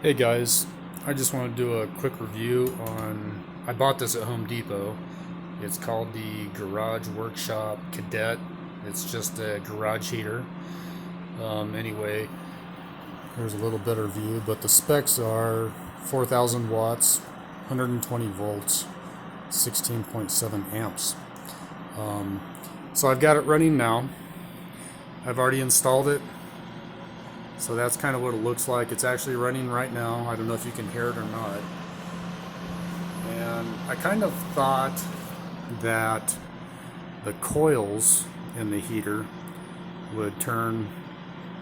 Hey guys, I just want to do a quick review on. I bought this at Home Depot. It's called the Garage Workshop Cadet. It's just a garage heater. Anyway, here's a little better view, but the specs are 4,000 watts, 120 volts, 16.7 amps. Um, so I've got it running now. I've already installed it. So that's kind of what it looks like. It's actually running right now. I don't know if you can hear it or not. And I kind of thought that the coils in the heater would turn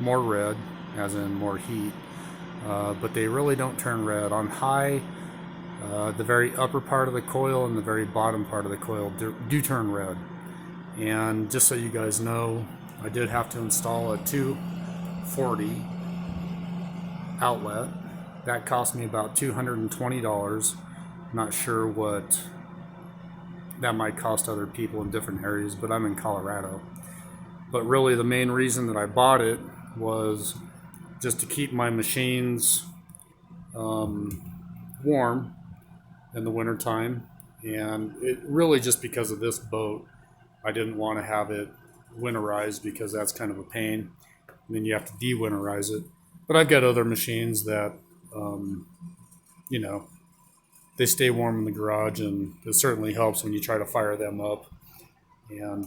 more red, as in more heat, but they really don't turn red. On high, the very upper part of the coil and the very bottom part of the coil do turn red. And just so you guys know, I did have to install a 240 outlet. That cost me about $220. Not sure what that might cost other people in different areas, but I'm in Colorado. But really, the main reason that I bought it was just to keep my machines warm in the wintertime. And it really just because of this boat, I didn't want to have it winterized because that's kind of a pain. And then you have to de-winterize it. But I've got other machines that, um, you know, they stay warm in the garage, and it certainly helps when you try to fire them up and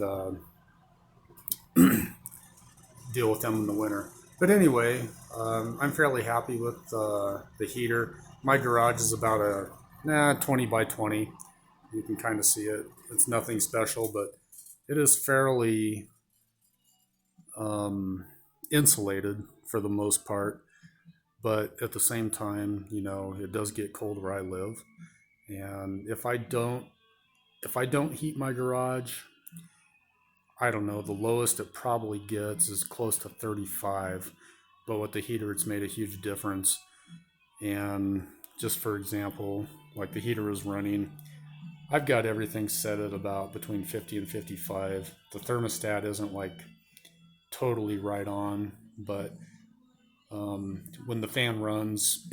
deal with them in the winter. But anyway, I'm fairly happy with the heater. My garage is about a 20 by 20. You can kind of see it. It's nothing special, but it is fairly insulated for the most part. But at the same time, it does get cold where I live, and if I don't heat my garage, I don't know, the lowest it probably gets is close to 35. But with the heater, it's made a huge difference. And just for example, like the heater is running, I've got everything set at about between 50 and 55. The thermostat isn't like totally right on, but when the fan runs,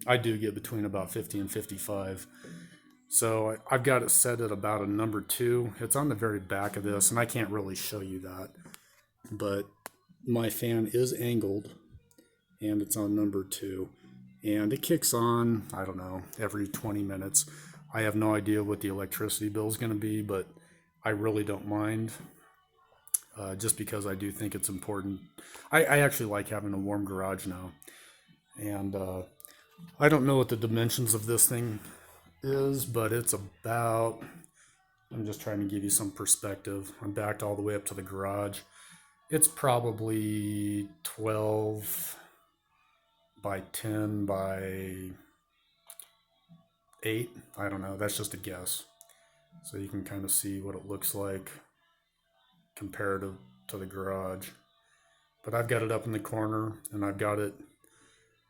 I do get between about 50 and 55. So I've got it set at about a number two. It's on the very back of this, and I can't really show you that. But my fan is angled, and it's on number two. And it kicks on, I don't know, every 20 minutes. I have no idea what the electricity bill is going to be, but I really don't mind, just because I do think it's important. I actually like having a warm garage now. And I don't know what the dimensions of this thing is, but it's about, I'm just trying to give you some perspective. I'm backed all the way up to the garage. It's probably 12 by 10 by 8. I don't know. That's just a guess. So you can kind of see what it looks like comparative to the garage. But I've got it up in the corner, and I've got it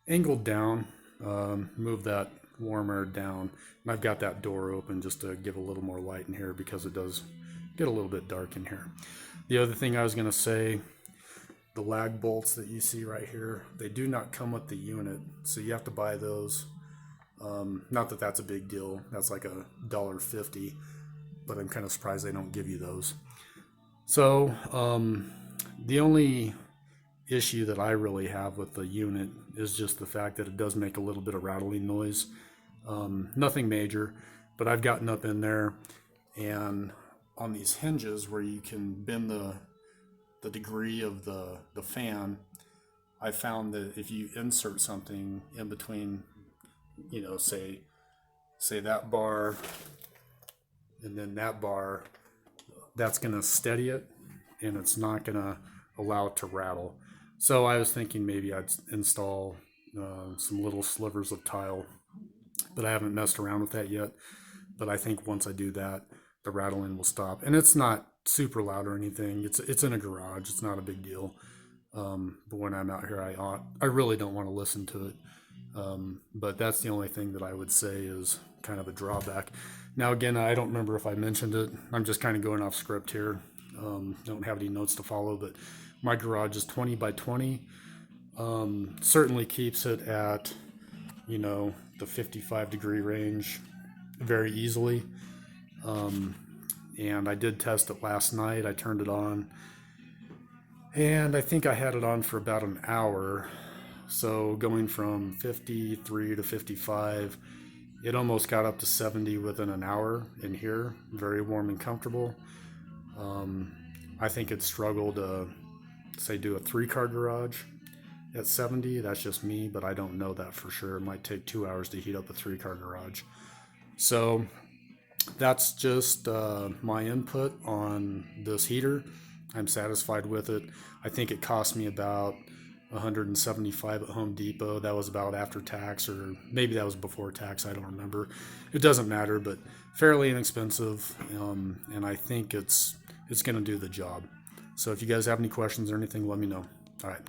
angled down, move that warm air down. And I've got that door open just to give a little more light in here because it does get a little bit dark in here. The other thing I was going to say, the lag bolts that you see right here, they do not come with the unit, so you have to buy those. Not that that's a big deal. That's like $1.50, but I'm kind of surprised they don't give you those. So the only issue that I really have with the unit is just the fact that it does make a little bit of rattling noise. Nothing major, but I've gotten up in there, and on these hinges where you can bend the degree of the fan, I found that if you insert something in between, say that bar and then that bar, that's going to steady it, and it's not going to allow it to rattle. So I was thinking maybe I'd install some little slivers of tile, but I haven't messed around with that yet. But I think once I do that, the rattling will stop. And it's not super loud or anything. It's in a garage. It's not a big deal. But when I'm out here, I really don't want to listen to it. But that's the only thing that I would say is kind of a drawback. Now, again, I don't remember if I mentioned it. I'm just kind of going off script here. Don't have any notes to follow, but my garage is 20 by 20. Certainly keeps it at the 55-degree range very easily. And I did test it last night. I turned it on, and I think I had it on for about an hour. So going from 53 to 55, it almost got up to 70 within an hour in here. Very warm and comfortable. I think it struggled to, say, do a 3-car garage at 70. That's just me, but I don't know that for sure. It might take 2 hours to heat up a 3-car garage. So that's just my input on this heater. I'm satisfied with it. I think it cost me about $175 at Home Depot. That was about after tax, or maybe that was before tax. I don't remember. It doesn't matter, but fairly inexpensive, and I think it's going to do the job. So if you guys have any questions or anything, let me know. All right.